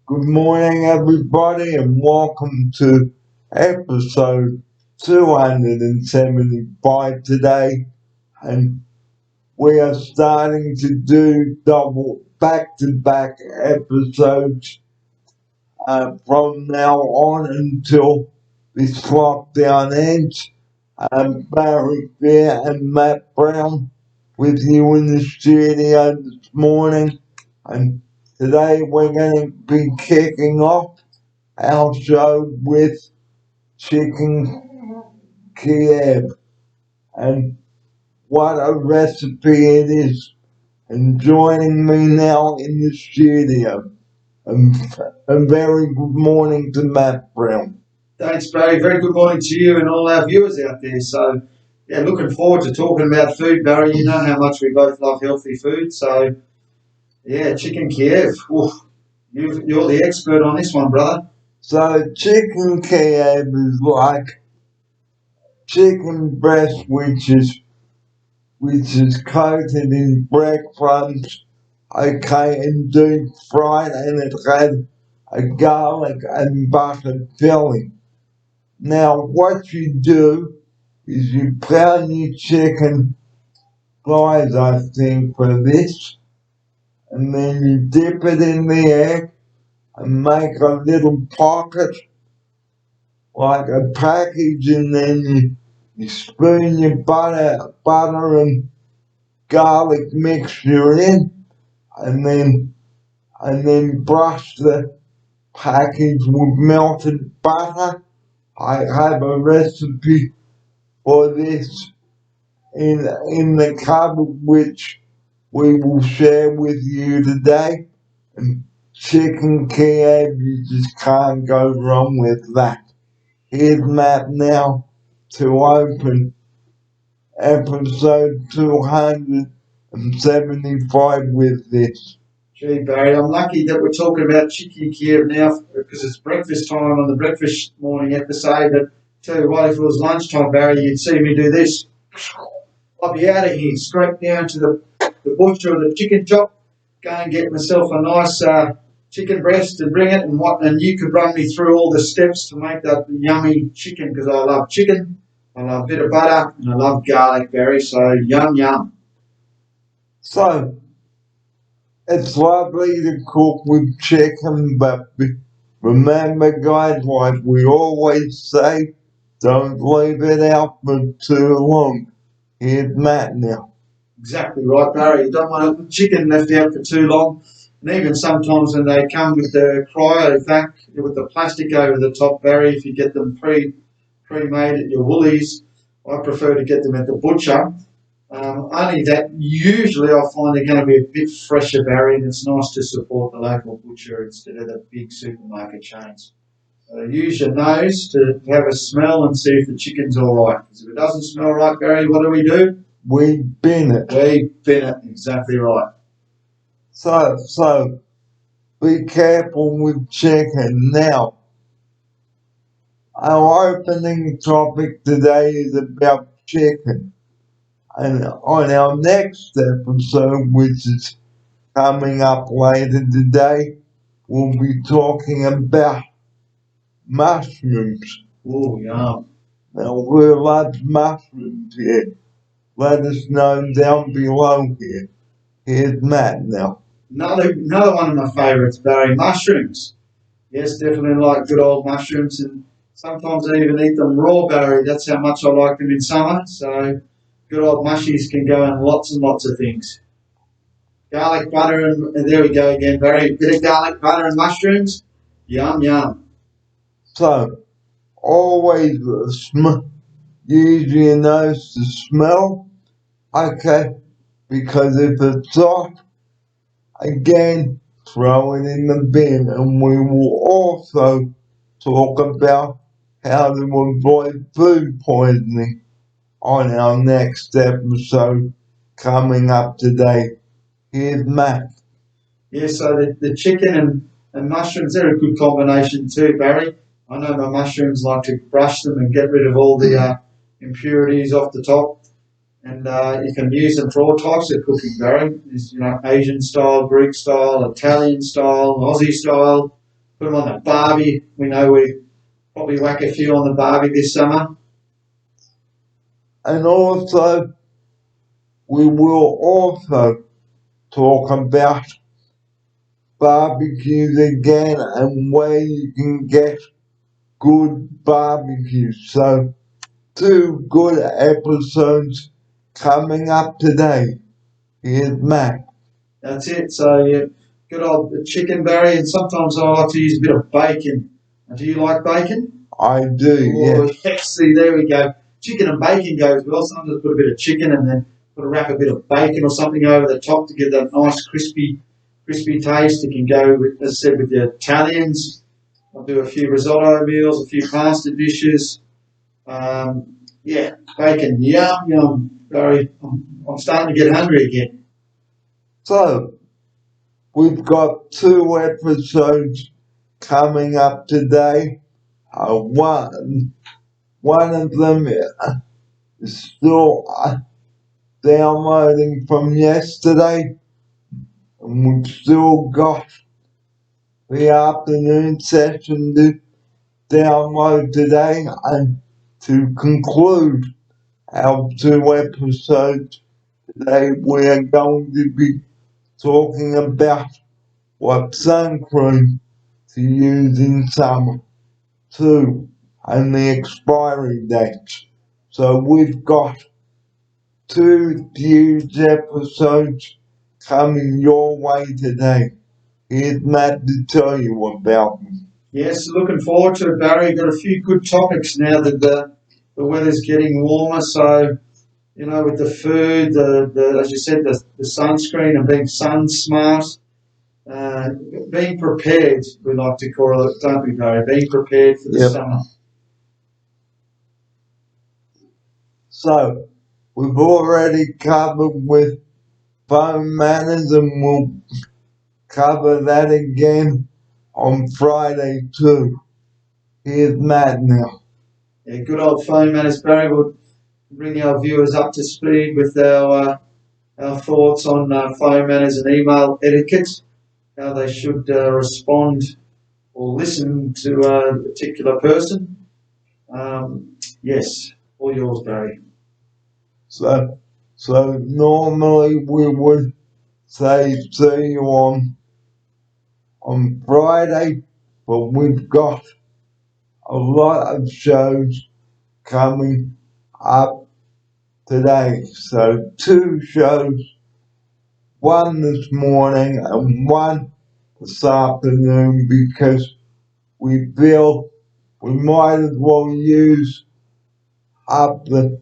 Good morning, everybody, and welcome to episode 275 today. And we are starting to do double back to back episodes from now on until this lockdown ends. Barry Fair and Matt Brown with you in the studio this morning. And today we're going to be kicking off our show with chicken Kiev. And what a recipe it is. And joining me now in the studio, a very good morning to Matt Brown. Thanks, Barry. Very good morning to you and all our viewers out there. So, yeah, looking forward to talking about food, Barry. You know how much we both love healthy food. So, yeah, chicken Kiev. Oof, you're the expert on this one, brother. So, chicken Kiev is like chicken breast, which is coated in breadcrumbs, okay, and deep fried, and it had a garlic and butter filling. Now, what you do is you pound your chicken thighs, I think, for this, and then you dip it in the egg and make a little pocket like a package, and then you spoon your butter and garlic mixture in, and then brush the package with melted butter. I have a recipe for this in the cupboard, which we will share with you today. And chicken Kiev, you just can't go wrong with that. Here's Matt now to open episode 275 with this. Gee, Barry, I'm lucky that we're talking about chicken Kiev now because it's breakfast time on the breakfast morning episode. But tell you what, if it was lunchtime, Barry, you'd see me do this. I'll be out of here, straight down to the butcher or the chicken shop, go and get myself a nice chicken breast and bring it, and you could run me through all the steps to make that yummy chicken, because I love chicken, I love a bit of butter, and I love garlic, Barry, so yum yum. So, it's lovely to cook with chicken, but remember, guys, like we always say, don't leave it out for too long. Here's Matt now. Exactly right, Barry. You don't want chicken left out for too long. And even sometimes when they come with the cryovac, with the plastic over the top, Barry, if you get them pre-made at your Woolies, I prefer to get them at the butcher. Only that usually I find they're going to be a bit fresher, Barry, and it's nice to support the local butcher instead of the big supermarket chains. Use your nose to have a smell and see if the chicken's all right. Because if it doesn't smell right, Barry, what do? We bin it. We bin it, exactly right. So be careful with chicken. Now, our opening topic today is about chicken. And on our next episode, which is coming up later today, we'll be talking about mushrooms. Oh, yum. Now, who loves mushrooms here? Let us know down below here. Here's Matt now. Another one of my favourites, Barry, mushrooms. Yes, definitely like good old mushrooms, and sometimes I even eat them raw, Barry. That's how much I like them in summer. So good old mushies can go in lots and lots of things. Garlic butter, and there we go again, Barry. A bit of garlic butter and mushrooms. Yum, yum. So, always use your nose to smell, okay? Because if it's off, again, throw it in the bin. And we will also talk about how to avoid food poisoning on our next episode coming up today. Here's Matt. Yeah, so the chicken and mushrooms, they're a good combination too, Barry. I know my mushrooms like to brush them and get rid of all the impurities off the top. And you can use them for all types of cooking, Barry. There's, Asian style, Greek style, Italian style, Aussie style. put them on the barbie. We know we probably whack a few on the barbie this summer. And also, we will also talk about barbecues again and where you can get good barbecues. So, two good episodes coming up today. Here's Matt. That's it. So yeah, good old chicken, Barry, and sometimes I like to use a bit of bacon. Do you like bacon? I do, yeah. Yes, see, there we go. Chicken and bacon goes well. Sometimes put a bit of chicken and then wrap a bit of bacon or something over the top to give that nice crispy taste. It can go with, as I said, with the Italians. I'll do a few risotto meals, a few pasta dishes. Yeah, bacon, yum, yum. Barry, I'm starting to get hungry again. So, we've got two episodes coming up today. One of them is still downloading from yesterday, and we've still got the afternoon session to download today. And to conclude our two episodes today, we are going to be talking about what sun cream to use in summer too, and the expiry dates. So we've got two huge episodes coming your way today. Here's Matt to tell you about them. Yes, looking forward to it, Barry. Got a few good topics now that the weather's getting warmer. So, you know, with the food, the as you said, the sunscreen and being sun smart, being prepared, we like to call it, don't we, Barry? Being prepared for the summer. So, we've already covered with phone manners, and we'll cover that again on Friday too. Here's Matt now. Yeah, good old phone manners, Barry. We'll bring our viewers up to speed with our thoughts on phone manners and email etiquette, how they should respond or listen to a particular person. Yes, all yours, Barry. So normally we would say see you on Friday, but we've got a lot of shows coming up today. So two shows, one this morning and one this afternoon, because we feel we might as well use up the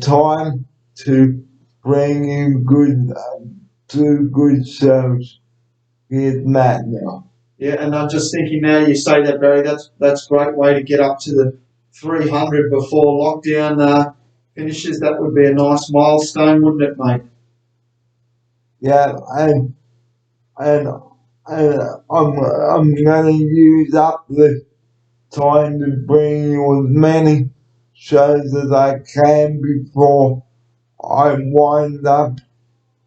time to bring you two good shows. Here's Matt now. Yeah, and I'm just thinking now you say that, Barry, that's a great way to get up to the 300 before lockdown finishes. That would be a nice milestone, wouldn't it, mate? Yeah, and I'm gonna use up the time to bring you as many shows as I can before I wind up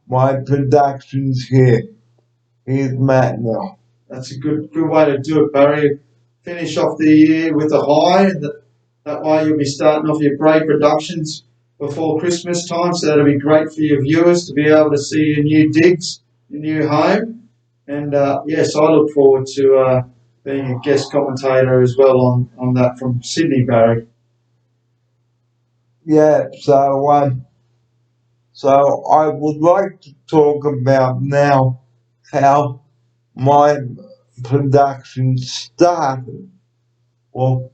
my productions here. Here's Matt now. That's a good way to do it, Barry. Finish off the year with a high. That way you'll be starting off your great productions before Christmas time. So that'll be great for your viewers to be able to see your new digs, your new home. And yes, I look forward to being a guest commentator as well on that from Sydney, Barry. Yeah, so I would like to talk about now how my production started. Well,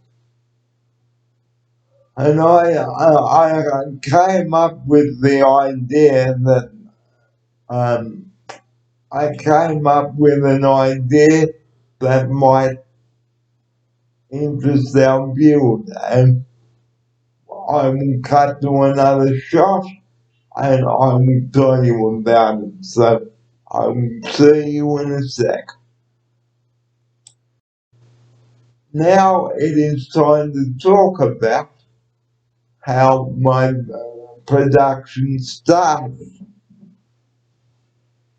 and I came up with the idea that I came up with an idea that might interest our viewers, and I will cut to another shot and I will tell you about it. So I will see you in a sec. Now it is time to talk about how my production started.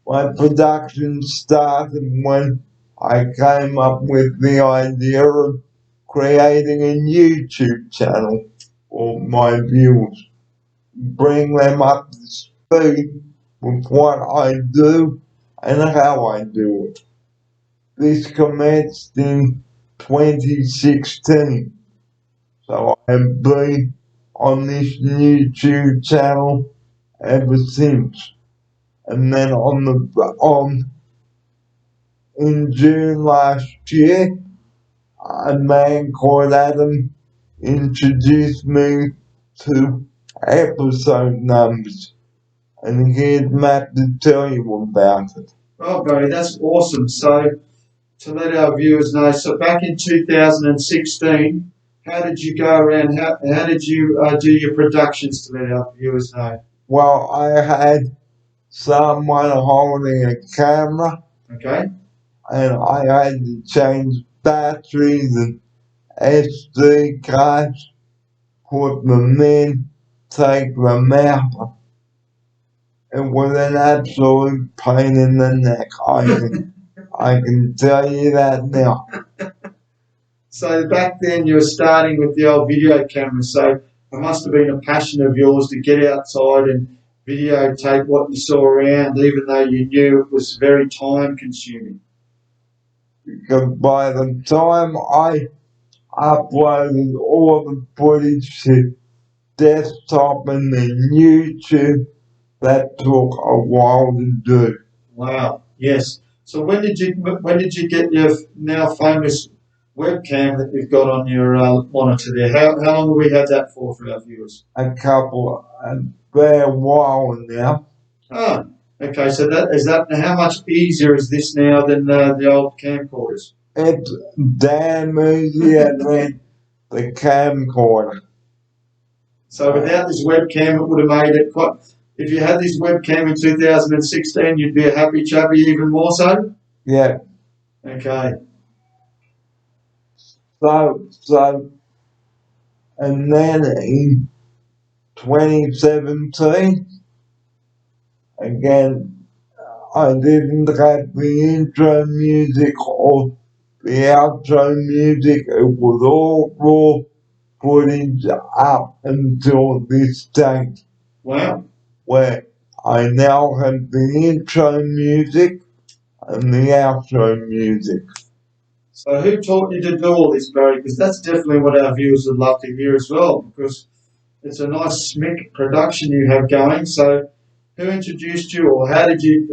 My production started when I came up with the idea of creating a YouTube channel for my viewers, bring them up to speed with what I do and how I do it. This commenced in 2016, so I have been on this YouTube channel ever since. And then in June last year, a man called Adam introduced me to episode numbers, and here's Matt to tell you about it. Oh, Barry, that's awesome. So, to let our viewers know, so back in 2016, how did you go around? How did you do your productions, to let our viewers know? Well, I had someone holding a camera, Okay. and I had to change batteries and SD cards, put them in, take them out. It was an absolute pain in the neck. I can tell you that now. So back then you were starting with the old video camera, so it must have been a passion of yours to get outside and videotape what you saw around, even though you knew it was very time consuming. Because by the time I uploaded all the footage to desktop and then YouTube, that took a while to do. Wow. Yes. So when did you get your now famous webcam that you've got on your monitor there? How long have we had that for our viewers? A fair while now. Oh, okay. So how much easier is this now than the old camcorders? It's damn easier than the camcorder. So without this webcam, it would have made it quite. If you had this webcam in 2016, you'd be a happy chubby even more so? Yeah. Okay. So, and then in 2017, again, I didn't have the intro music or the outro music. It was all raw footage up until this date. Wow. Where I now have the intro music and the outro music. So who taught you to do all this, Barry? Because that's definitely what our viewers would love to hear as well, because it's a nice smick production you have going. So who introduced you, or how did you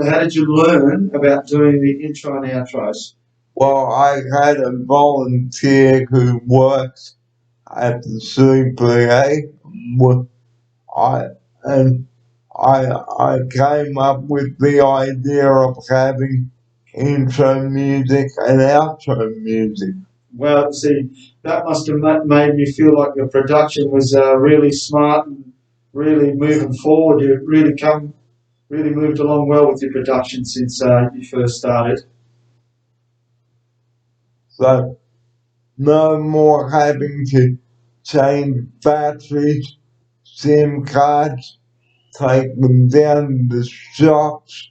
learn about doing the intro and outros? Well, I had a volunteer who works at the CPA. I came up with the idea of having intro music and outro music. Well, see, that must have made me feel like your production was really smart and really moving forward. You really moved along well with your production since you first started. So no more having to change batteries, SIM cards, take them down to the shops.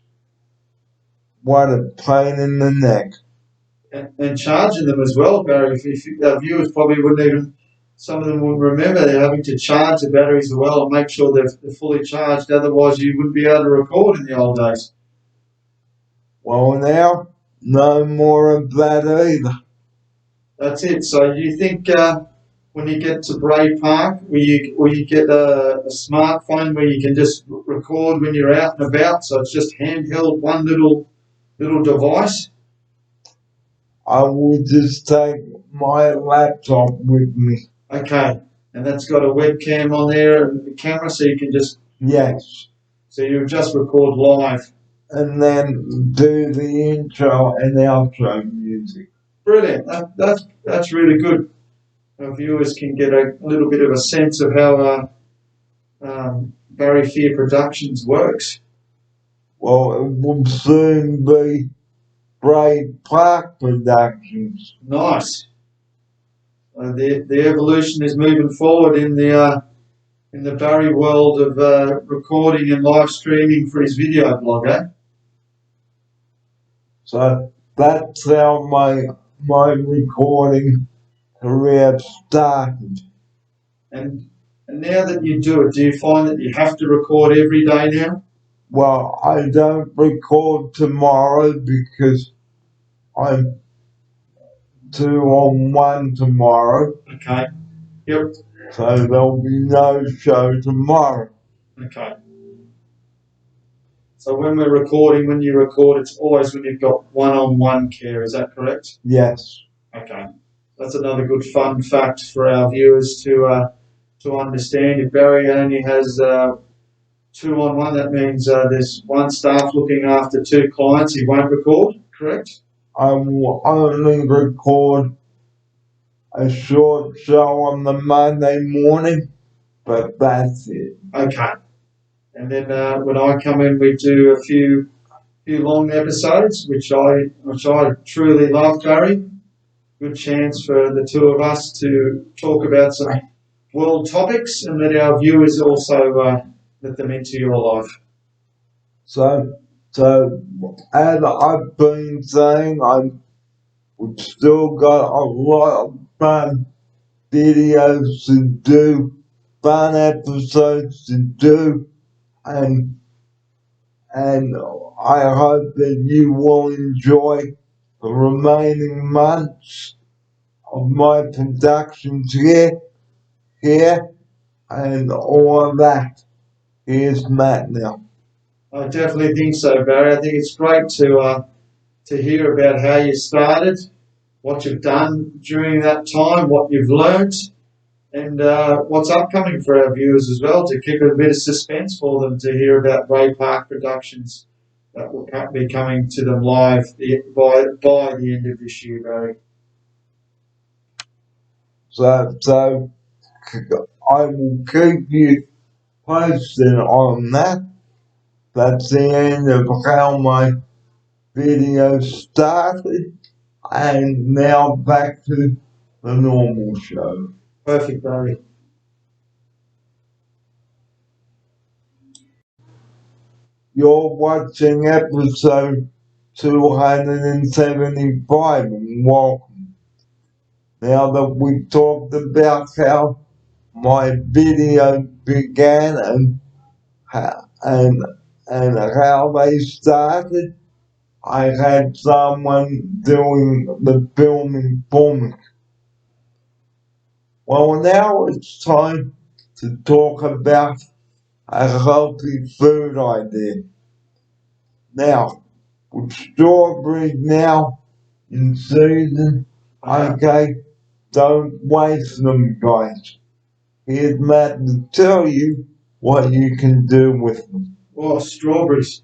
What a pain in the neck. And charging them as well, Barry. If our viewers probably wouldn't even, some of them wouldn't remember they're having to charge the batteries as well and make sure they're fully charged. Otherwise, you wouldn't be able to record in the old days. Well, now, no more of that either. That's it. So you think when you get to Bray Park, will you get a smartphone where you can just record when you're out and about? So it's just handheld, one little device. I will just take my laptop with me. Okay, and that's got a webcam on there and a camera, so you can just. Yes. So you just record live. And then do the intro and outro music. Brilliant. That's really good. Our viewers can get a little bit of a sense of how Barry Fear Productions works. Well, it will soon be Bray Park Productions. Nice. The evolution is moving forward in the Barry world of recording and live streaming for his video blog, eh? So that's how my recording career started. And now that you do it, do you find that you have to record every day now? Well, I don't record tomorrow because I'm 2-on-1 tomorrow. Okay. Yep. So there'll be no show tomorrow. Okay. So when you record, it's always when you've got one-on-one care. Is that correct? Yes. Okay. That's another good fun fact for our viewers to understand. If Barry only has 2-on-1, that means there's one staff looking after 2 clients. He won't record, correct? I will only record a short show on the Monday morning, but that's it. Okay. And then when I come in, we do a few long episodes, which I truly love, Barry. Good chance for the two of us to talk about some world topics and let our viewers also let them into your life. So as I've been saying, we've still got a lot of fun videos to do, fun episodes to do, and I hope that you will enjoy the remaining months of my productions here, and all of that. Here's Matt now. I definitely think so, Barry. I think it's great to hear about how you started, what you've done during that time, what you've learnt, and what's upcoming for our viewers as well, to keep a bit of suspense for them to hear about Ray Park Productions that will be coming to them live by the end of this year, Barry. So I will keep you posted on that. That's the end of how my video started, and now back to the normal show. Perfect, Barry. You're watching episode 275, and welcome. Now that we talked about how my video began and how they started, I had someone doing the filming for me. Well, now it's time to talk about a healthy food idea. Now, with strawberries now in season, okay, don't waste them, guys. Here's Matt to tell you what you can do with them. Oh, strawberries.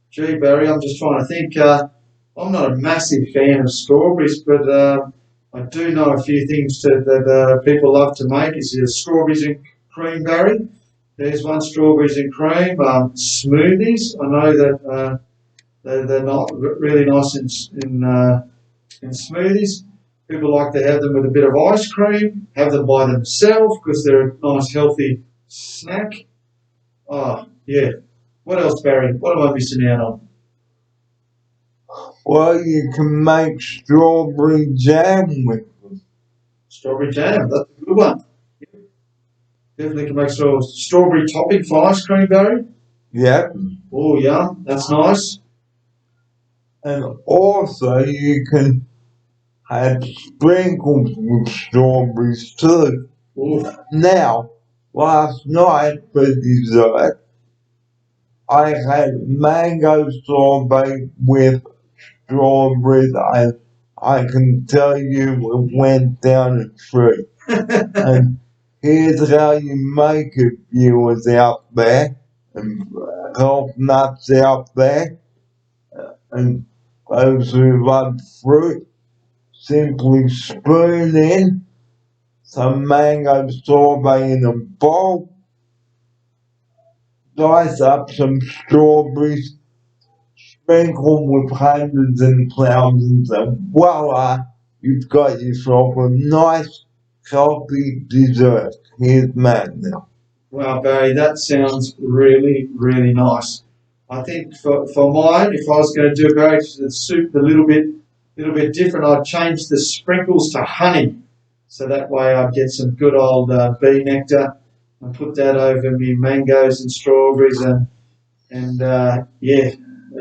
Gee, Barry, I'm just trying to think. I'm not a massive fan of strawberries, but I do know a few things that people love to make. Is strawberries and cream, Barry. There's one, strawberries and cream. Smoothies. I know that they're not really nice in smoothies. People like to have them with a bit of ice cream. Have them by themselves because they're a nice healthy snack. Oh, yeah. What else, Barry? What am I missing out on? Well, you can make strawberry jam with them. Strawberry jam, that's a good one. Definitely can make strawberry topping for ice cream, Barry. Yep. Oh, yum, that's nice. And also you can have sprinkles with strawberries too. Ooh. Now, last night for dessert, I had mango sorbet with strawberries. I can tell you it went down a treat. And here's how you make it, viewers out there, and health nuts out there, and those who love fruit. Simply spoon in some mango sorbet in a bowl, dice up some strawberries, sprinkle with hundreds and thousands, and voila, you've got yourself a nice, healthy dessert. Here's Matt now. Wow, Barry, that sounds really, really nice. I think for mine, if I was going to do, Barry, to suit a little bit little bit different. I'd change the sprinkles to honey, so that way I'd get some good old bee nectar and put that over me mangoes and strawberries and yeah,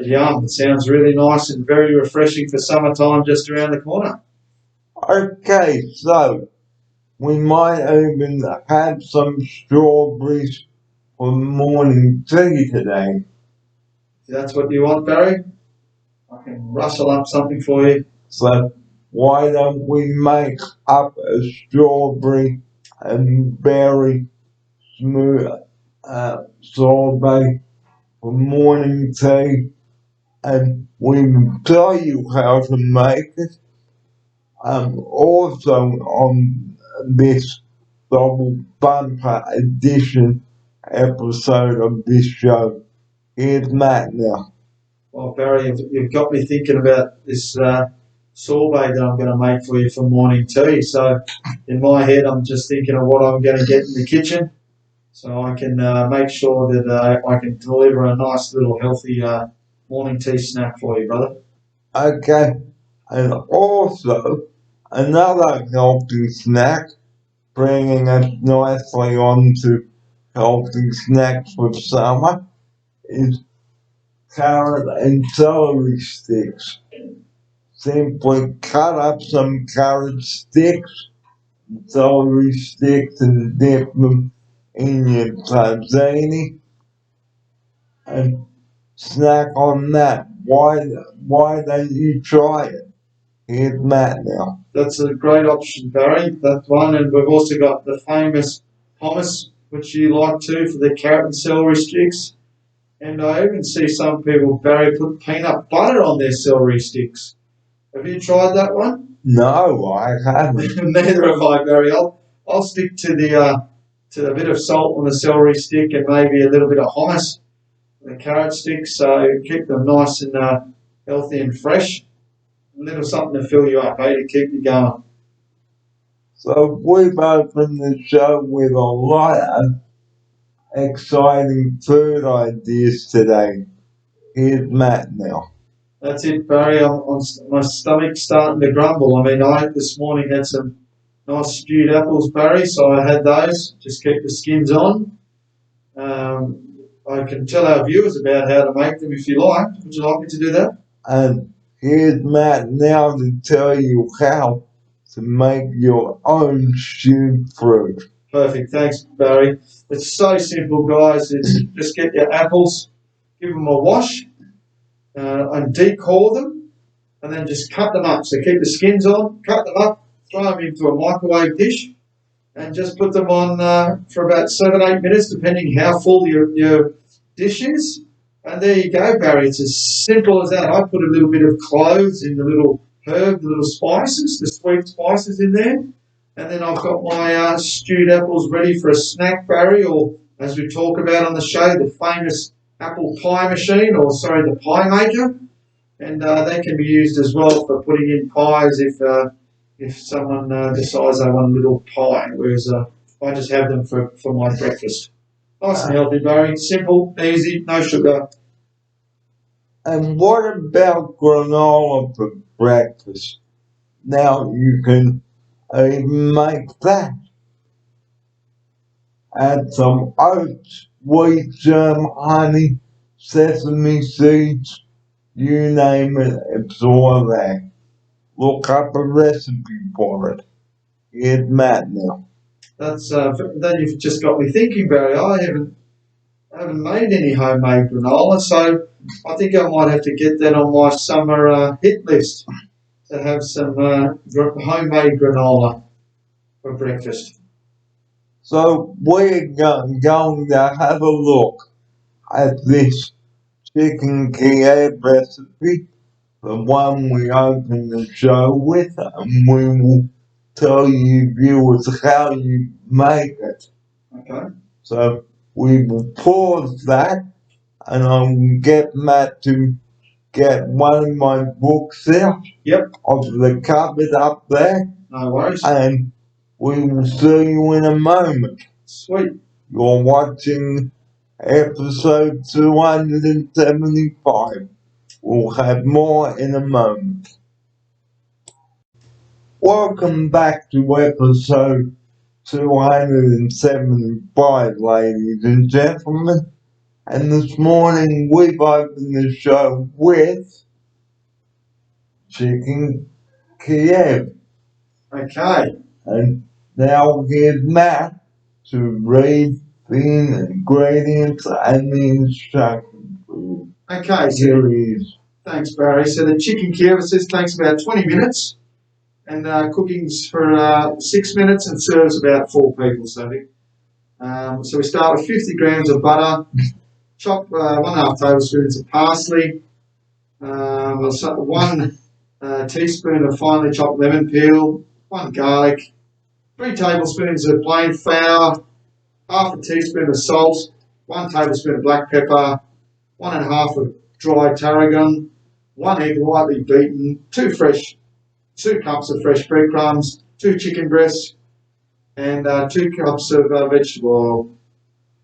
yum. It sounds really nice and very refreshing for summertime just around the corner. Okay, so we might even have some strawberries for morning tea today. If that's what you want, Barry, I can rustle up something for you. So why don't we make up a strawberry and berry smooth sorbet for morning tea, and we will tell you how to make it. Also on this double bumper edition episode of this show, here's Matt now. Well, Barry, you've got me thinking about this sorbet that I'm going to make for you for morning tea. So, in my head, I'm just thinking of what I'm going to get in the kitchen, so I can make sure that I can deliver a nice little healthy morning tea snack for you, brother. Okay, and also another healthy snack, bringing us nicely on to healthy snacks for summer, is carrot and celery sticks. Simply cut up some carrot sticks, celery sticks, and dip them in your tzatziki and snack on that. Why don't you try it? Here's Matt now. That's a great option, Barry. That one, and we've also got the famous hummus, which you like too, for the carrot and celery sticks. And I even see some people, Barry, put peanut butter on their celery sticks. Have you tried that one? No, I haven't. Neither have I, Barry. I'll stick to a bit of salt on the celery stick and maybe a little bit of hummus on the carrot sticks, so keep them nice and healthy and fresh. A little something to fill you up, to keep you going. So we've opened the show with a lot of exciting food ideas today. Here's Matt now. That's it, Barry. My stomach's starting to grumble. I mean, I this morning had some nice stewed apples, Barry, so I had those. Just keep the skins on. I can tell our viewers about how to make them if you like. Would you like me to do that? And here's Matt now to tell you how to make your own stewed fruit. Perfect. Thanks, Barry. It's so simple, guys. It's just get your apples, give them a wash, and decore them, and then just cut them up. So keep the skins on, cut them up, throw them into a microwave dish, and just put them on for about 7-8 minutes, depending how full your dish is. And there you go, Barry. It's as simple as that. I put a little bit of cloves in the little herb, the little spices, the sweet spices in there. And then I've got my stewed apples ready for a snack, Barry, or as we talk about on the show, the famous apple pie machine, or sorry, the pie maker. And they can be used as well for putting in pies if someone decides they want a little pie, whereas I just have them for my breakfast. Nice and healthy, Barry. Simple, easy, no sugar. And what about granola for breakfast? Now you can even make that. Add some oats, wheat germ, honey, sesame seeds, you name it, it's all there. Look up a recipe for it. Here's Matt now. Then you've just got me thinking, Barry. I haven't made any homemade granola, so I think I might have to get that on my summer hit list to have some homemade granola for breakfast. So we're going to have a look at this chicken Kiev recipe, the one we opened the show with, and we will tell you viewers how you make it. Okay. So we will pause that, and I will get Matt to get one of my books out. Yep. Of the cupboard up there. No worries. And we will see you in a moment. Sweet. You're watching episode 275. We'll have more in a moment. Welcome back to episode 275, ladies and gentlemen. And this morning we've opened the show with Chicken Kiev. Okay. And now here's Matt to read the ingredients and the instructions. Okay, so Here he is. thanks, Barry. So the chicken Kiev takes about 20 minutes, and cooking's for 6 minutes and serves about 4 people. So we start with 50 grams of butter, chop 1.5 tablespoons of parsley, 1 teaspoon of finely chopped lemon peel, 1 garlic, 3 tablespoons of plain flour, half a teaspoon of salt, 1 tablespoon of black pepper, 1.5 of dry tarragon, 1 egg lightly beaten, 2 cups of fresh breadcrumbs, 2 chicken breasts, and 2 cups of vegetable oil.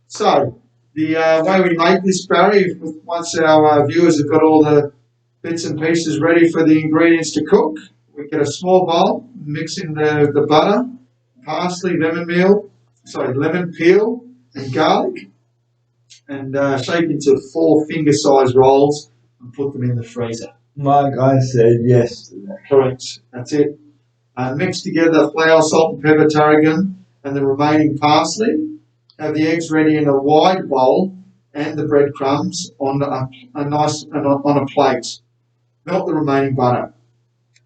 So the way we make this, Barry, once our viewers have got all the bits and pieces ready for the ingredients to cook, we get a small bowl, mix in the butter, parsley, lemon peel, and garlic, and shape into 4 finger-sized rolls and put them in the freezer. Like I said yesterday. Correct. That's it. Mix together flour, salt, and pepper, tarragon, and the remaining parsley. Have the eggs ready in a wide bowl and the breadcrumbs on a plate. Melt the remaining butter.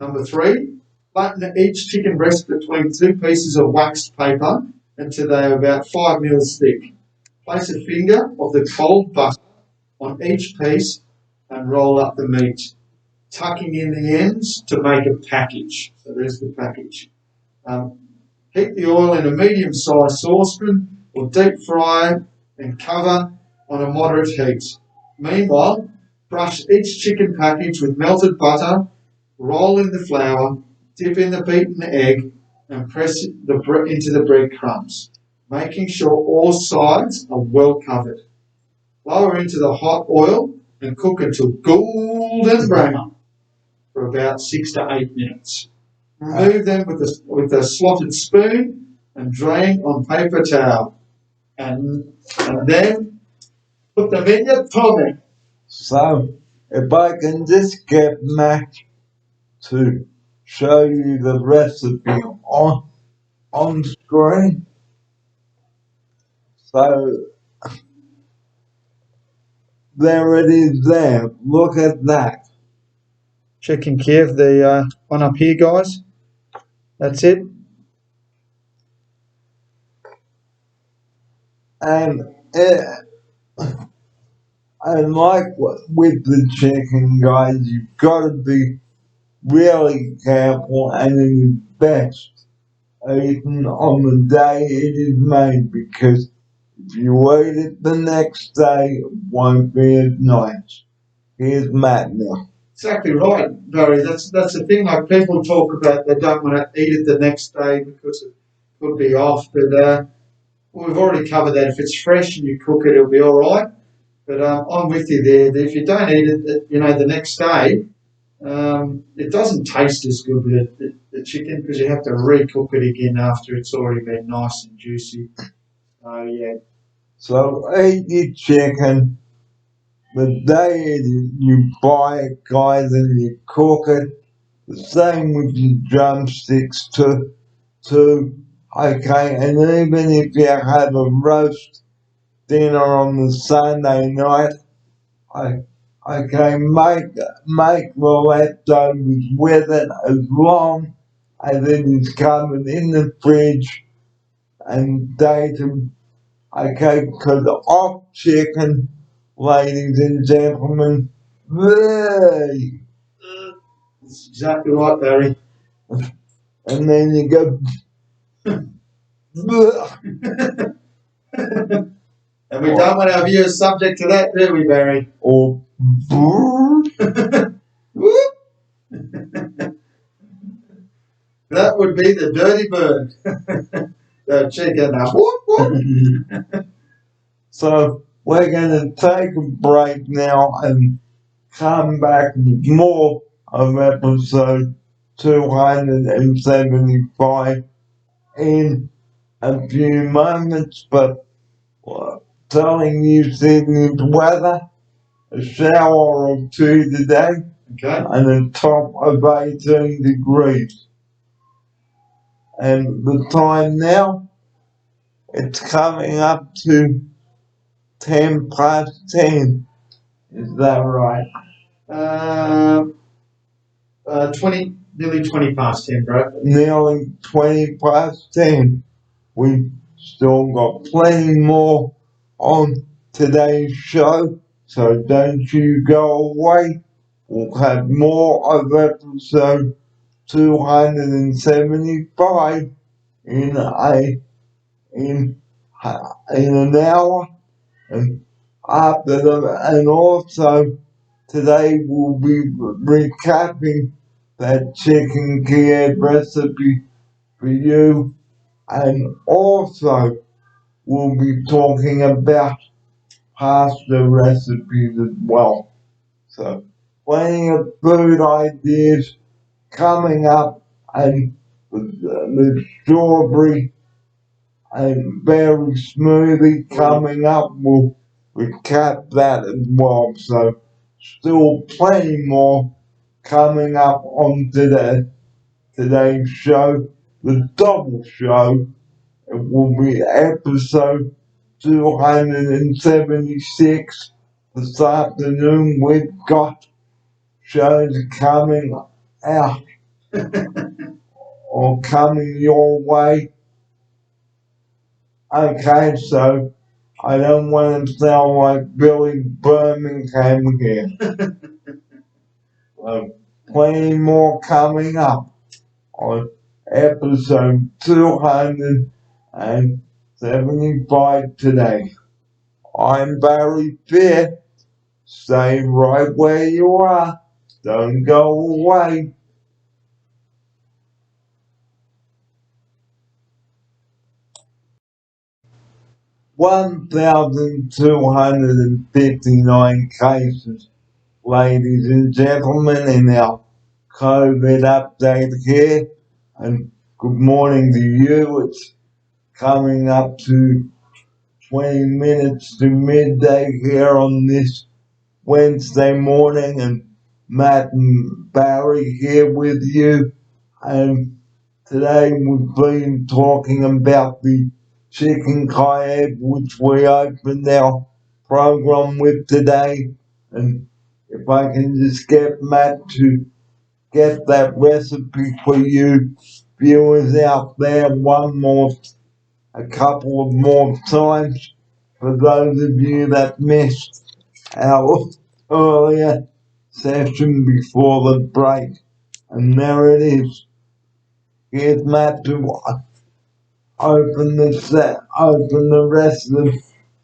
Number 3, button each chicken breast between 2 pieces of waxed paper until they are about 5 mils thick. Place a finger of the cold butter on each piece and roll up the meat, tucking in the ends to make a package. So there's the package. Heat the oil in a medium-sized saucepan or deep fry and cover on a moderate heat. Meanwhile, brush each chicken package with melted butter, roll in the flour, dip in the beaten egg, and press into the breadcrumbs, making sure all sides are well covered. Lower into the hot oil and cook until golden brown for about 6 to 8 minutes. Remove them with a slotted spoon and drain on paper towel. And then put them in your tummy. So, if I can just get Matt to show you the recipe on screen. So, there it is there. Look at that. Chicken Kiev, the one up here, guys. That's it. And like with the chicken, guys, you've got to be really careful, and it is best eaten on the day it is made, because if you eat it the next day, it won't be as nice. Here's Matt now. Exactly right, Barry. That's the thing. Like, people talk about they don't want to eat it the next day because it could be off. But we've already covered that. If it's fresh and you cook it, it'll be all right. But I'm with you there. If you don't eat it, the next day, it doesn't taste as good with the chicken, because you have to recook it again after it's already been nice and juicy. So yeah. So eat your chicken the day you buy it, guys, and you cook it. The same with your drumsticks too. Okay, and even if you have a roast dinner on the Sunday night, okay, make the leftovers with it as long as it is covered in the fridge and dated. Okay, because off chicken, ladies and gentlemen, very. That's exactly right, Barry. And then you go. And we don't want our viewers subject to that, do we, Barry? Or. That would be the dirty bird. The chicken. So we're going to take a break now and come back with more of episode 275 in a few moments, but telling you Sydney's weather, a shower or two today, Okay. and a top of 18 degrees. And the time now, it's coming up to 10 past 10. Is that right? 20 past 10, bro. Nearly 20 past 10. We've still got plenty more on today's show, so don't you go away. We'll have more of episode 275 in an hour, and and also today we'll be recapping that chicken Kiev recipe for you, and also we'll be talking about pasta recipes as well. So plenty of food ideas coming up, and the strawberry and berry smoothie coming up. We'll recap that as well. So still plenty more coming up on today's show, the double show. It will be episode 276 this afternoon. We've got shows coming out or coming your way. Okay, so I don't want to sound like Billy Birmingham again. Plenty more coming up on episode 275 today. I'm Barry Fair. Stay right where you are. Don't go away. (1,259) cases, ladies and gentlemen, in our COVID update here. And good morning to you. It's coming up to 20 minutes to midday here on this Wednesday morning, and Matt and Barry here with you. And today we've been talking about the chicken Kiev, which we opened our program with today. And if I can just get Matt to get that recipe for you viewers out there a couple of more times, for those of you that missed our earlier session before the break. And there it is. Here's Matt to open the rest of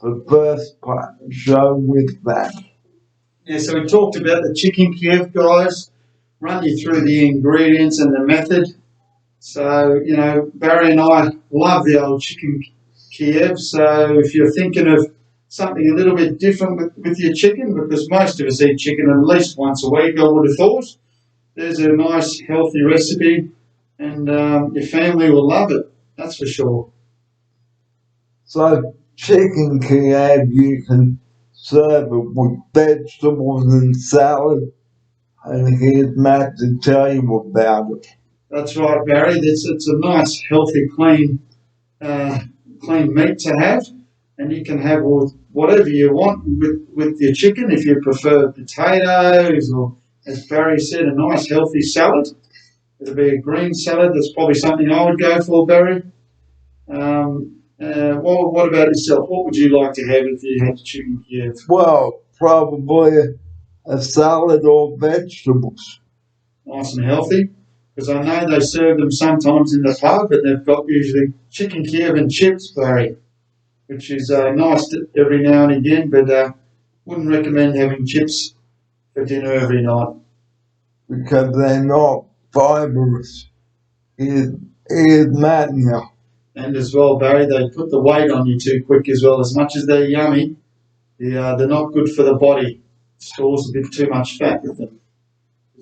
the first part show with that. Yeah, so we talked about the chicken Kiev, guys. Run you through the ingredients and the method. So, Barry and I love the old chicken Kiev. So if you're thinking of something a little bit different with your chicken, because most of us eat chicken at least once a week, I would have thought, there's a nice healthy recipe, and your family will love it. That's for sure. So chicken Kiev, you can serve it with vegetables and salad. And here's Matt to tell you about it. That's right, Barry. It's a nice, healthy, clean meat to have, and you can have whatever you want with your chicken. If you prefer potatoes, or as Barry said, a nice, healthy salad. It'll be a green salad. That's probably something I would go for, Barry. What about yourself? What would you like to have if you had chicken Kiev? Well, probably a salad or vegetables. Nice and healthy. Because I know they serve them sometimes in the pub, but they've got usually chicken Kiev and chips, Barry, which is nice every now and again, but wouldn't recommend having chips for dinner every night. Because they're not fibrous. Here's Matt now. And as well, Barry, they put the weight on you too quick as well. As much as they're yummy, they're not good for the body. It stores a bit too much fat with them.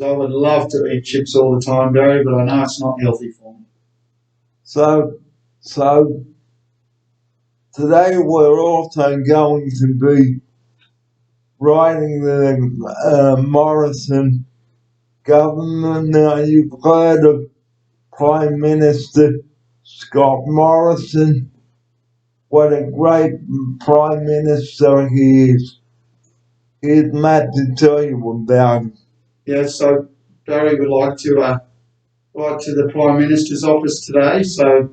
I would love to eat chips all the time, Barry, but I know it's not healthy for me. So, so today we're also going to be writing the Morrison government. Now you've heard of Prime Minister Scott Morrison. What a great Prime Minister he is. Here's Matt to tell you about him. Yeah, so Barry would like to write to the Prime Minister's office today, so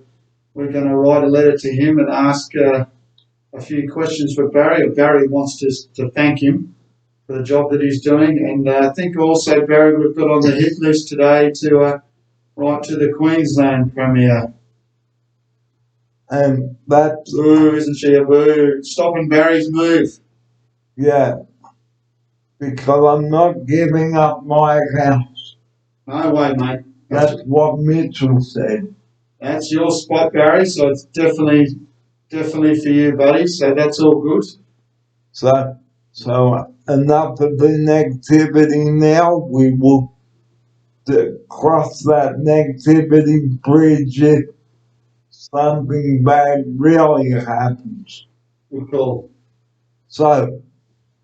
we're going to write a letter to him and ask a few questions for Barry. Barry wants to thank him for the job that he's doing, and I think also, Barry, we've got on the hit list today to write to the Queensland Premier. And that's, Boo, isn't she a boo? Stopping Barry's move. yeah, because I'm not giving up my house. No way, mate. That's what Mitchell said. That's your spot, Barry, so it's definitely for you, buddy, so that's all good. So enough of the negativity now. We will cross that negativity bridge if something bad really happens. Good call. So,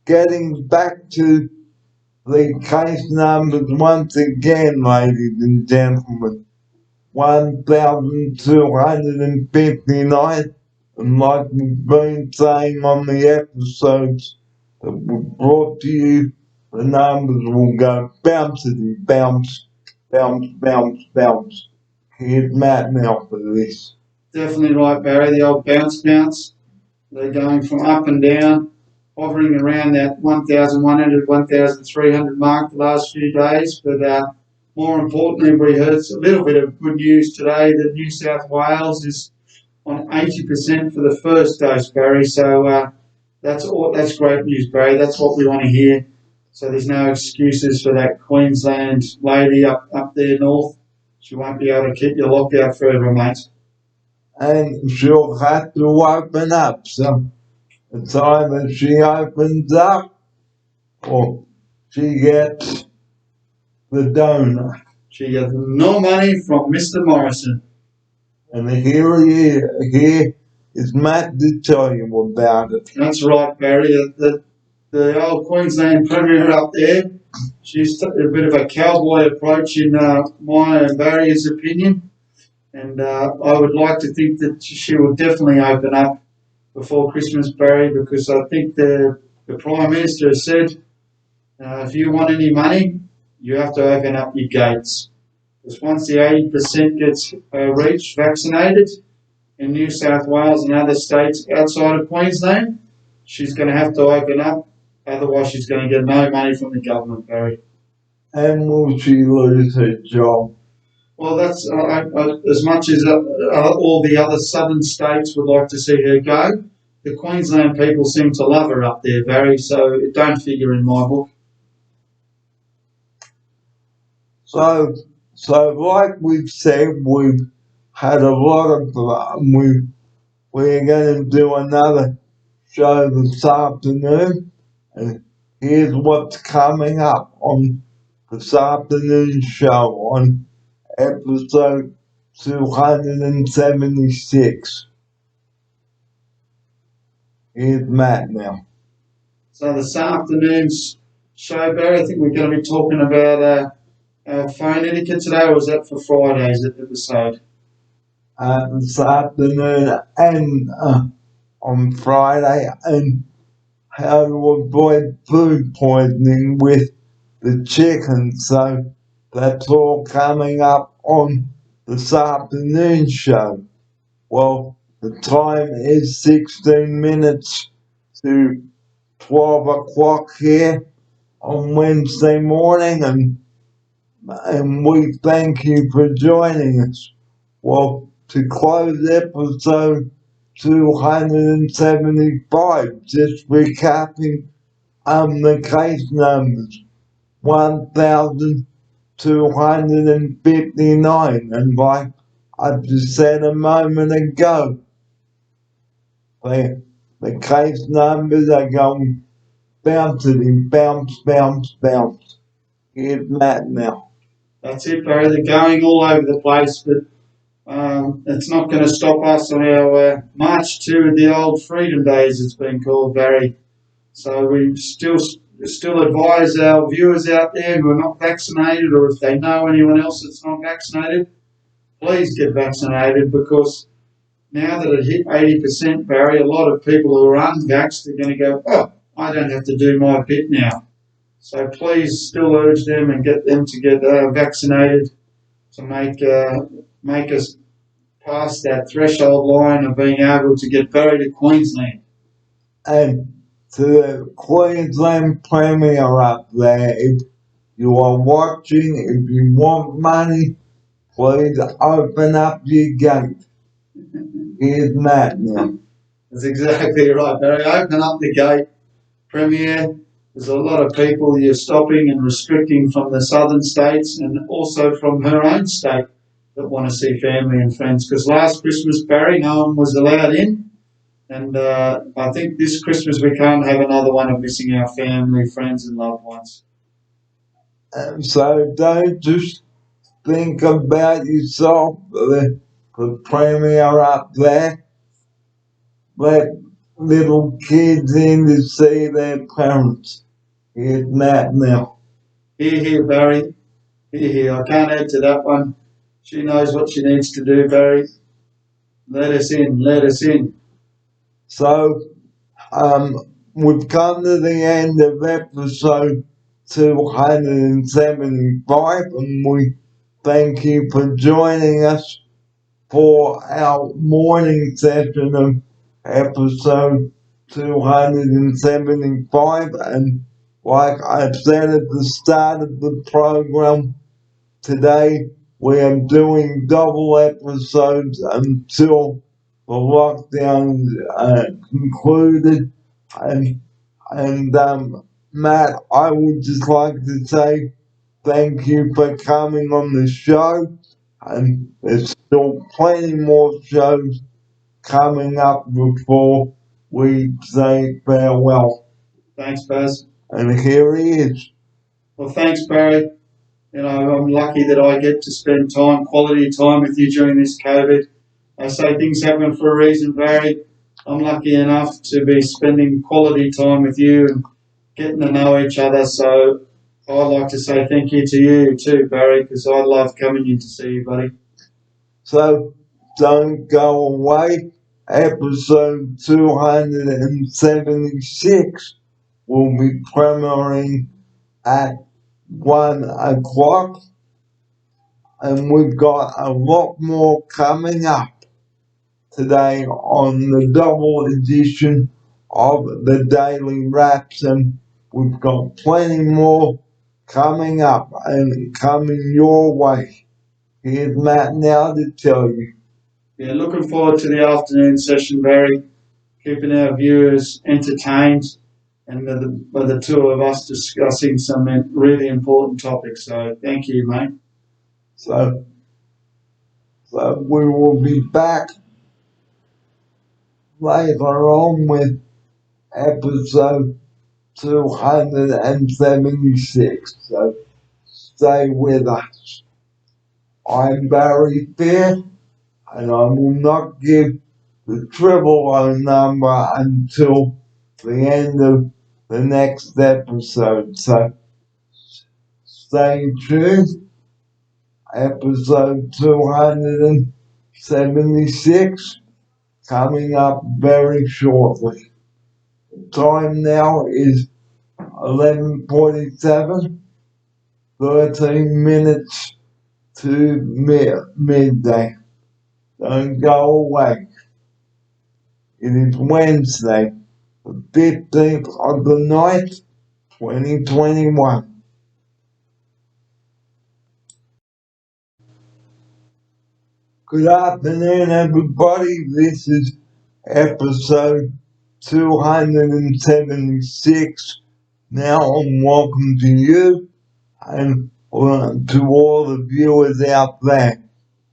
getting back to the case numbers once again, ladies and gentlemen, 1,259, and like we've been saying on the episodes that were brought to you, the numbers will go bouncity, bounce, bounce, bounce, bounce. Here's Matt now for this. Definitely right, Barry, the old bounce. They're going from up and down, hovering around that 1,100, 1,300 mark the last few days. But more importantly, we heard a little bit of good news today that New South Wales is on 80% for the first dose, Barry. So that's great news, Barry. That's what we want to hear. So there's no excuses for that Queensland lady up there north. She won't be able to keep you locked out forever, mate. And she'll have to open up. So it's either she opens up or she gets the donor. She gets no money from Mr. Morrison. And here is Matt to tell you about it. That's right, Barry. The old Queensland Premier up there, she's a bit of a cowboy approach in my and Barry's opinion. And I would like to think that she will definitely open up before Christmas, Barry, because I think the Prime Minister has said if you want any money, you have to open up your gates. Because once the 80% gets reached, vaccinated, in New South Wales and other states outside of Queensland, she's going to have to open up. Otherwise, she's going to get no money from the government, Barry. And will she lose her job? Well, that's as much as all the other southern states would like to see her go. The Queensland people seem to love her up there, Barry, so it don't figure in my book. So like we've said, we've had a lot of fun. We're going to do another show this afternoon, and here's what's coming up on this afternoon's show on episode 276. Here's Matt now. So this afternoon's show, Barry, I think we're going to be talking about phone etiquette today, or was that for Friday's episode? This afternoon and on Friday, and how to avoid food poisoning with the chicken. So that's all coming up on this afternoon show. Well, the time is 16 minutes to 12 o'clock here on Wednesday morning, and we thank you for joining us. Well, to close episode 275, just recapping the case numbers, 1,259, and like I just said a moment ago, the case numbers are going bouncing, bounce, bounce, bounce. Here's Matt now. That's it, Barry. They're going all over the place, but it's not going to stop us on our march to the old freedom days, it's been called, Barry. So we still advise our viewers out there who are not vaccinated, or if they know anyone else that's not vaccinated, please get vaccinated, because now that it hit 80%, Barry, a lot of people who are unvaxxed are going to go, oh, I don't have to do my bit now. So please still urge them and get them to get vaccinated to make us past that threshold line of being able to get buried to Queensland. And to the Queensland Premier up there, if you are watching, if you want money, please open up your gate. Here's Matt now. That's exactly right, Barry. Open up the gate, Premier. There's a lot of people you're stopping and restricting from the southern states and also from her own state that want to see family and friends. Because last Christmas, Barry, no one was allowed in. And I think this Christmas we can't have another one of missing our family, friends and loved ones. So don't just think about yourself, the Premier up there. Let little kids in to see their parents. Here's Matt now. Here, Barry. Here. I can't add to that one. She knows what she needs to do, Barry. Let us in. Let us in. So, we've come to the end of episode 275, and we thank you for joining us for our morning session of episode 275. And like I said at the start of the program, today we are doing double episodes until the lockdown concluded. And Matt, I would just like to say thank you for coming on the show. And there's still plenty more shows coming up before we say farewell. Thanks, Baz. And here he is. Well, thanks, Barry. You know, I'm lucky that I get to spend quality time with you during this COVID. I say things happen for a reason, Barry. I'm lucky enough to be spending quality time with you and getting to know each other. So I'd like to say thank you to you too, Barry, because I love coming in to see you, buddy. So don't go away. Episode 276 will be premiering at 1 o'clock. And we've got a lot more coming up today on the double edition of the Daily Wraps, and we've got plenty more coming up and coming your way. Here's Matt now to tell you. Yeah, looking forward to the afternoon session, Barry, keeping our viewers entertained and the two of us discussing some really important topics. So thank you, mate. So we will be back later on with episode 276. So stay with us. I'm Barry Fair, and I will not give the 000 number until the end of the next episode. So stay tuned. Episode 276 coming up very shortly. The time now is 11:47, 13 minutes to midday. Don't go away. It is Wednesday, the 15th of the 9th, 2021. Good afternoon, everybody. This is episode 276. Now, welcome to you and to all the viewers out there.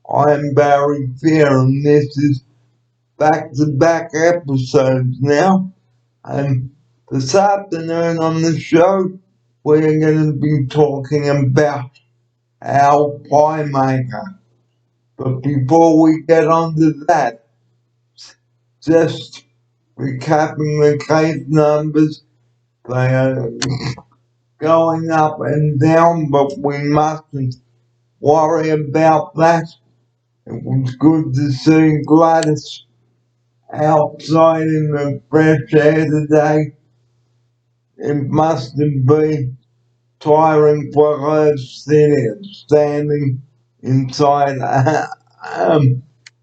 I'm Barry Fair, and this is back-to-back episodes now. And this afternoon on the show, we're going to be talking about our pie maker. But before we get on to that, just recapping the case numbers, they are going up and down, but we mustn't worry about that. It was good to see Gladys outside in the fresh air today. It must have been tiring for her standing inside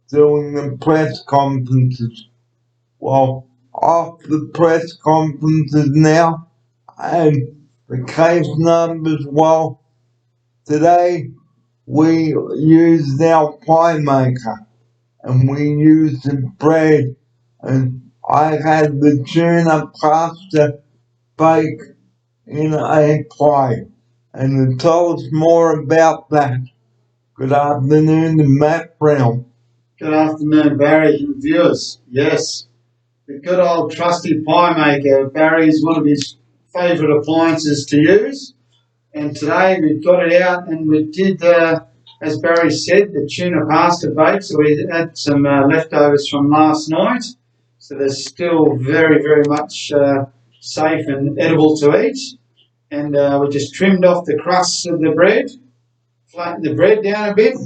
doing the press conferences. Well, off the press conferences now, and the case numbers, well, today we used our pie maker and we used the bread, and I had the tuna pasta baked in a pie. And to tell us more about that, good afternoon to Matt Brown. Good afternoon, Barry and viewers. Yes, the good old trusty pie maker. Barry is one of his favourite appliances to use. And today we've got it out and we did, as Barry said, the tuna pasta bake. So we had some leftovers from last night. So they're still very, very much safe and edible to eat. And we just trimmed off the crusts of the bread, flattened the bread down a bit,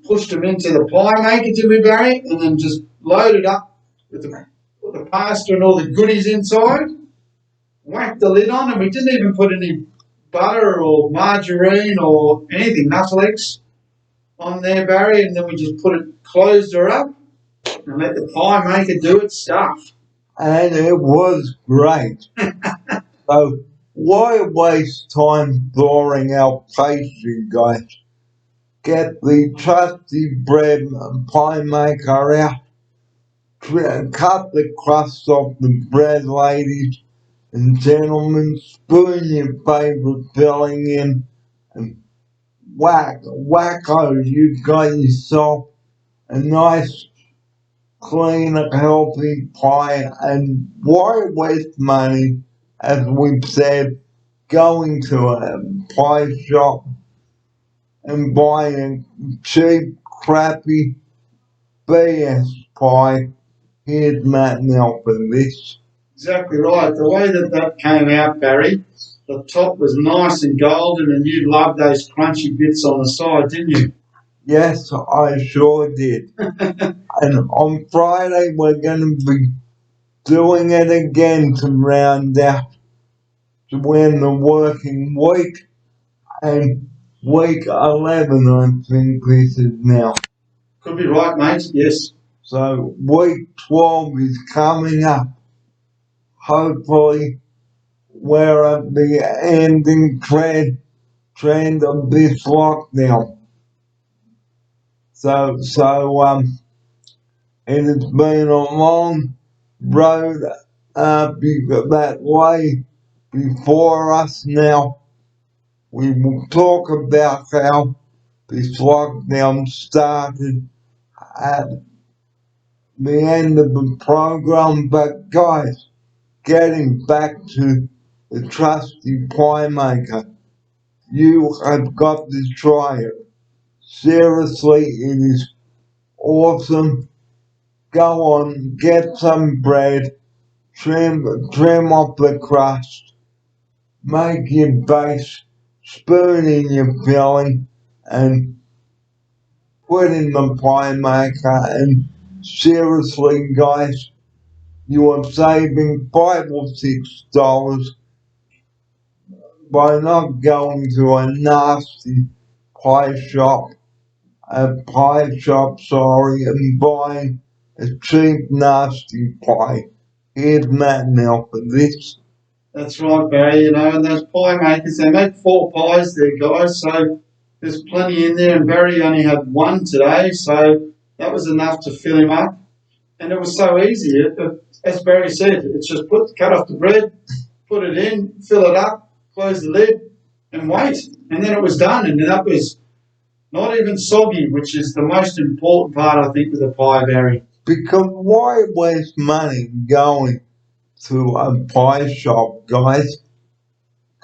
pushed them into the pie maker, to me, Barry, and then just loaded up with the pasta and all the goodies inside. Whacked the lid on, and we didn't even put any butter or margarine or anything, Nuttlex, on there, Barry, and then we just closed her up and let the pie maker do its stuff. And it was great. So why waste time thawing out pastry, guys? Get the trusty bread pie maker out, cut the crust off the bread, ladies and gentlemen, spoon your favourite filling in, and wacko, you've got yourself a nice, clean, healthy pie. And why waste money, as we've said, going to a pie shop and buying a cheap, crappy BS pie? Here's Matt now for this. Exactly right. The way that came out, Barry, the top was nice and golden, and you loved those crunchy bits on the side, didn't you? Yes, I sure did. And on Friday, we're going to be doing it again to round out to end the working week. And week 11, I think this is now. Could be right, mate. Yes. So week 12 is coming up. Hopefully, we're at the ending trend of this lockdown. So it has been a long road that way before us now. We will talk about how this lockdown started at the end of the program, but guys, getting back to the trusty pie maker, you have got to try it. Seriously, it is awesome. Go on, get some bread, trim off the crust, make your base, spoon in your filling, and put in the pie maker. And seriously, guys, you are saving $5 or $6 by not going to a nasty pie shop, and buying a cheap, nasty pie. Here's Matt now for this. That's right, Barry. You know, and those pie makers, they make 4 pies there, guys, so there's plenty in there, and Barry only had 1 today, so that was enough to fill him up. And it was so easy. As Barry said, it's just cut off the bread, put it in, fill it up, close the lid, and wait. And then it was done, and that was not even soggy, which is the most important part, I think, with a pie, Barry. Because why waste money going to a pie shop, guys?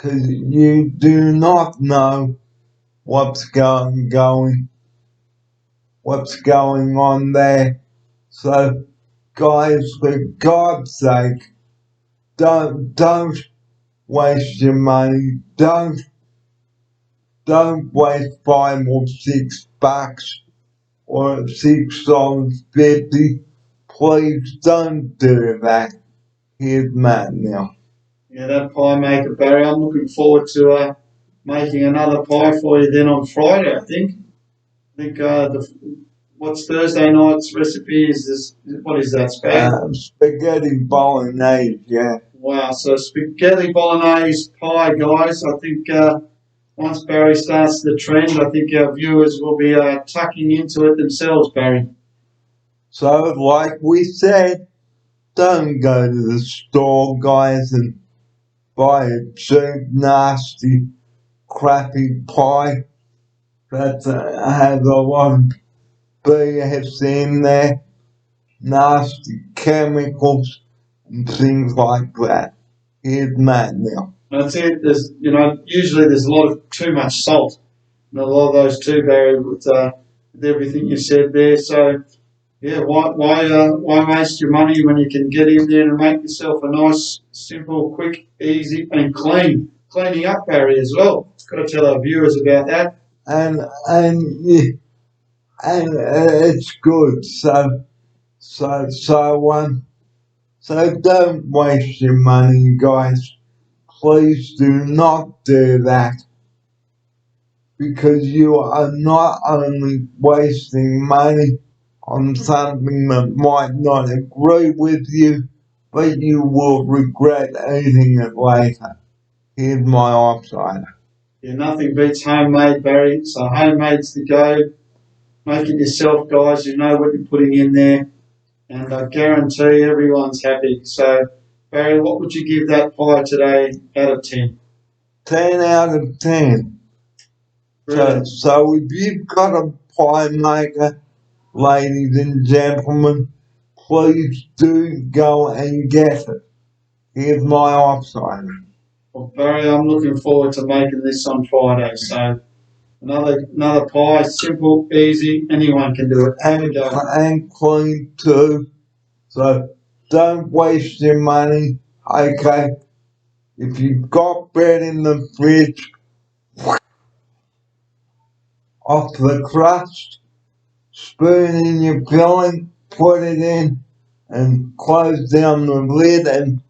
because you do not know what's going on there. So, guys, for God's sake, don't waste your money. Don't waste $5 or $6 or $6.50. Please don't do that. Here's Matt now. Yeah, that pie maker, Barry. I'm looking forward to making another pie for you then on Friday, I think. What's Thursday night's recipe? Is this, what is that, spaghetti bolognese, yeah. Wow, so spaghetti bolognese pie, guys. I think once Barry starts the trend, I think our viewers will be tucking into it themselves, Barry. So, like we said, don't go to the store, guys, and buy a cheap, nasty, crappy pie that has a lot of BS in there, nasty chemicals and things like that. Here's Matt now. That's it. Usually there's a lot of too much salt, and a lot of those too, Barry, with everything you said there. So, yeah, why waste your money when you can get in there and make yourself a nice, simple, quick, easy, and cleaning up, Barry, as well. Got to tell our viewers about that. And it's good. So don't waste your money, guys. Please do not do that, because you are not only wasting money on something that might not agree with you, but you will regret eating it later. Here's my offside. Yeah, nothing beats homemade, Barry. So homemade's the go. Make it yourself, guys. You know what you're putting in there, and I guarantee everyone's happy. So, Barry, what would you give that pie today out of 10? 10 out of 10. So if you've got a pie maker, ladies and gentlemen, please do go and get it. Here's my offside. Well, Barry, I'm looking forward to making this on Friday. So another pie, simple, easy, anyone can do it. And clean too. So don't waste your money. Okay. If you've got bread in the fridge, off the crust, spoon in your filling, put it in, and close down the lid, and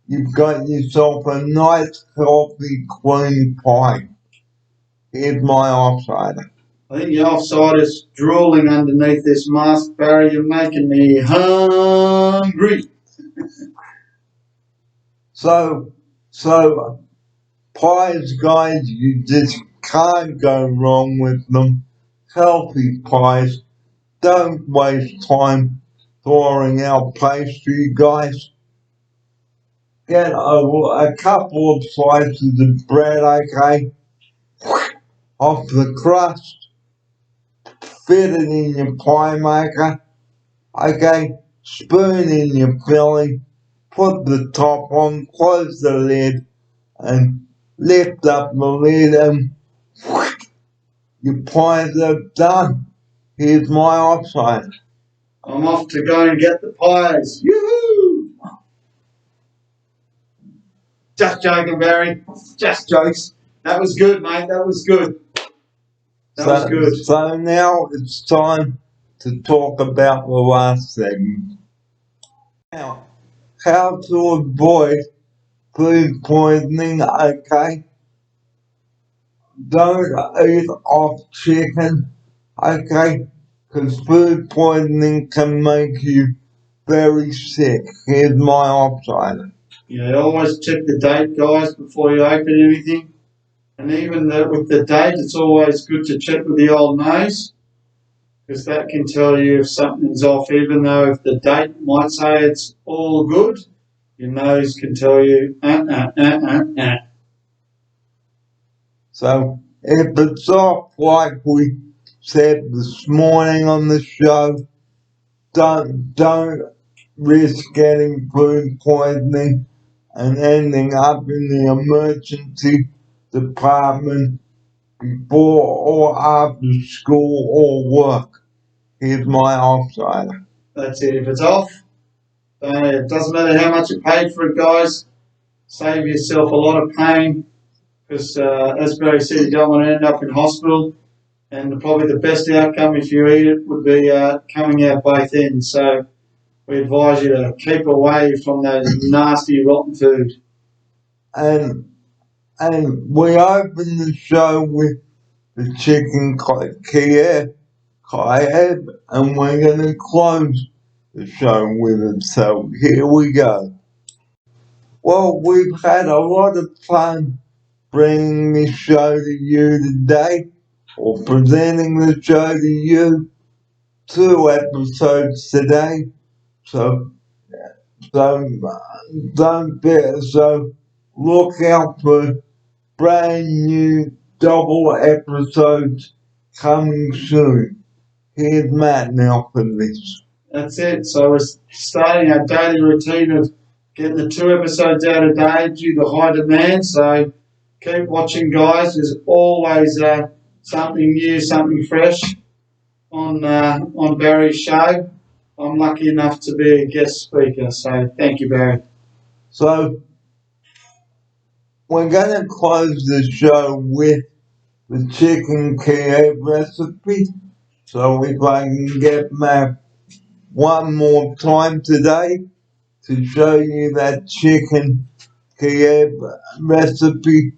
you've got yourself a nice, healthy, clean pie. Here's my offsider. I think the offside is drooling underneath this mask, Barry. You're making me hungry. So pies, guys, you just can't go wrong with them. Healthy pies. Don't waste time throwing out pastry, guys. Get a couple of slices of bread, okay, off the crust. Fit it in your pie maker, okay. Spoon in your filling. Put the top on, close the lid, and lift up the lid, and your pies are done. Here's my offside. I'm off to go and get the pies. Yoo-hoo! Just joking, Barry. Just jokes. That was good, mate. That was good. That was good. So now it's time to talk about the last segment. Now, how to avoid food poisoning, okay? Don't eat off chicken, okay? Because food poisoning can make you very sick. Here's my offside. Yeah, always check the date, guys, before you open anything. And even with the date, it's always good to check with the old nose, because that can tell you if something's off. Even though if the date might say it's all good, your nose can tell you, So if it's off, like we said this morning on the show, don't risk getting food poisoning, and ending up in the emergency department before or after school or work. Here's my offsider. That's it. If it's off, it doesn't matter how much you paid for it, guys. Save yourself a lot of pain because, as Barry said, you don't want to end up in hospital. And probably the best outcome if you eat it would be coming out both ends. So we advise you to keep away from those nasty, rotten food. And we open the show with the chicken Kiev, and we're going to close the show with it. So here we go. Well, we've had a lot of fun bringing this show to you today, or presenting the show to you. 2 episodes today, so look out for brand new double episodes coming soon. Here's Matt now for this. That's it. So we're starting our daily routine of getting the 2 episodes out a day due to high demand. So keep watching, guys. There's always something new, something fresh on Barry's show. I'm lucky enough to be a guest speaker, so thank you, Barry. So we're going to close the show with the chicken Kiev recipe. So if I can get Matt one more time today to show you that chicken Kiev recipe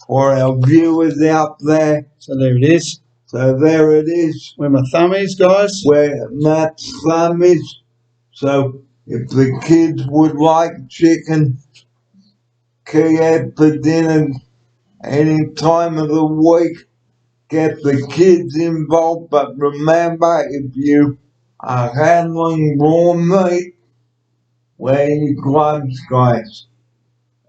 for our viewers out there. So there it is. So there it is. Where my thumb is, guys. Where Matt's thumb is. So if the kids would like chicken Kiev for dinner any time of the week, get the kids involved. But remember, if you are handling raw meat, wear your gloves, guys.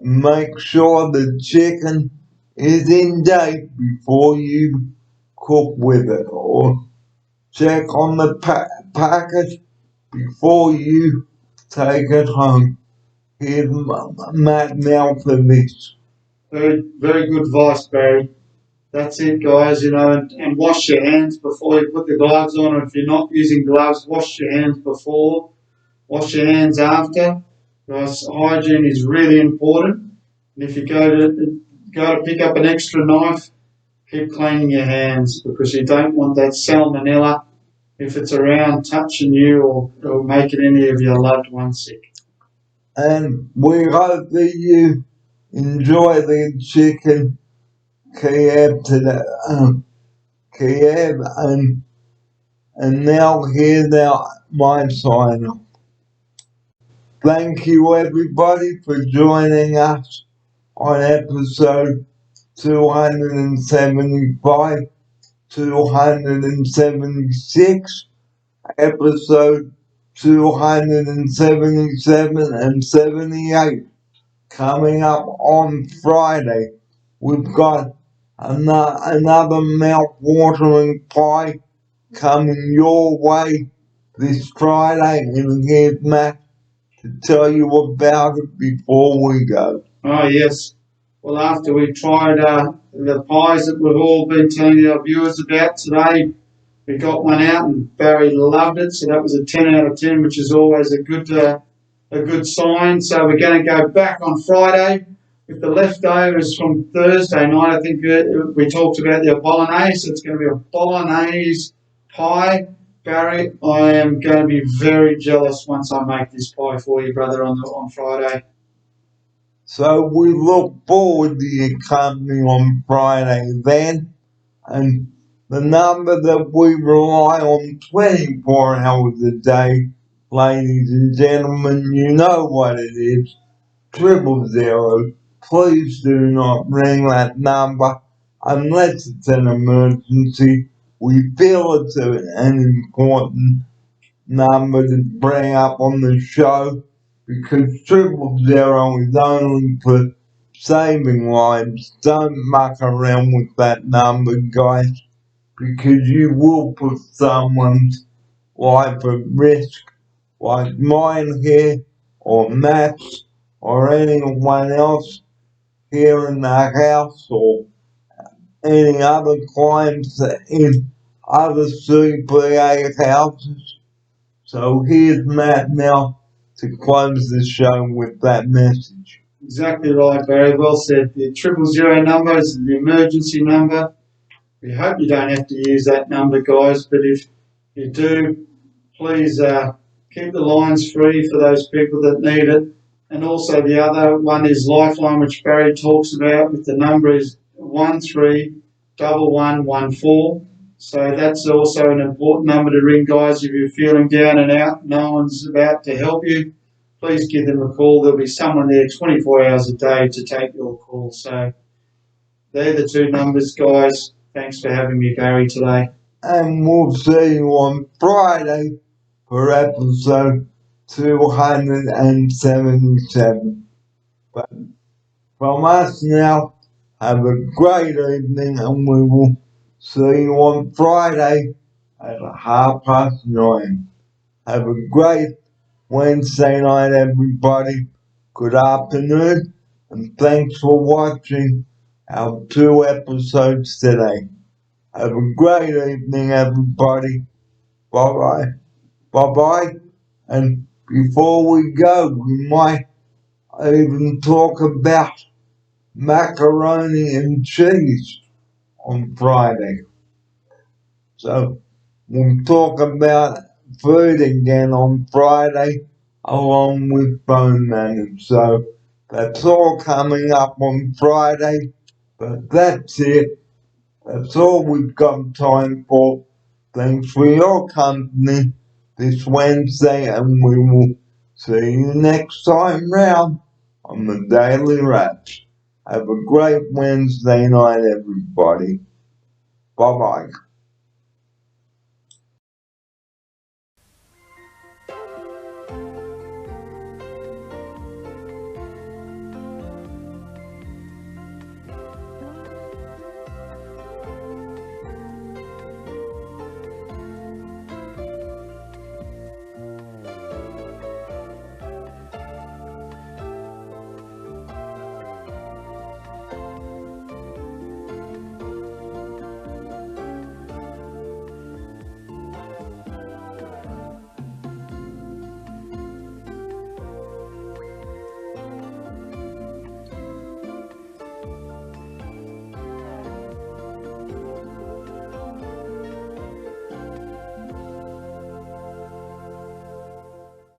Make sure the chicken is in date before you cook with it, or check on the packet before you take it home. Here's Matt now for this. Very, very good advice, Barry. That's it, guys, and wash your hands before you put the gloves on. Or if you're not using gloves, wash your hands before, wash your hands after. Guys, hygiene is really important. And if you go to pick up an extra knife, keep cleaning your hands because you don't want that salmonella if it's around touching you or making any of your loved ones sick. And we hope that you enjoy the chicken Kiev today. Kiev, and now here's my sign off. Thank you everybody for joining us on episode 275, 276, episode 277 and 78 coming up on Friday. We've got another mouth-watering pie coming your way this Friday, and here's Matt to tell you about it before we go. Oh, yes. Well, after we tried the pies that we've all been telling our viewers about today, we got one out and Barry loved it. So that was a 10 out of 10, which is always a good sign. So we're going to go back on Friday with the leftovers from Thursday night. I think we talked about the bolognese. So it's going to be a bolognese pie. Barry, I am going to be very jealous once I make this pie for you, brother, on Friday. So we look forward to your company on Friday then, and the number that we rely on 24 hours a day, ladies and gentlemen, you know what it is, 000. Please do not ring that number unless it's an emergency. We feel it's an important number to bring up on the show, because 000 is only for saving lives. Don't muck around with that number, guys, because you will put someone's life at risk, like mine here, or Matt's, or anyone else here in the house or any other clients in other CPA houses. So here's Matt now to close the show with that message. Exactly right, Barry. Well said. The 000 number is the emergency number. We hope you don't have to use that number, guys, but if you do, please keep the lines free for those people that need it. And also the other one is Lifeline, which Barry talks about, with the number is 131114. So that's also an important number to ring, guys. If you're feeling down and out, no one's about to help you, please give them a call. There'll be someone there 24 hours a day to take your call. So they're the two numbers, guys. Thanks for having me, Barry, today. And we'll see you on Friday for episode 277. But from us now, have a great evening, and we will see you on Friday at 9:30. Have a great Wednesday night, everybody. Good afternoon, and thanks for watching our 2 episodes today. Have a great evening, everybody. Bye-bye. Bye-bye. And before we go, we might even talk about macaroni and cheese on Friday. So we'll talk about food again on Friday along with bone manners. So that's all coming up on Friday. But that's it. That's all we've got time for. Thanks for your company this Wednesday, and we will see you next time round on the Daily Wraps. Have a great Wednesday night, everybody. Bye-bye.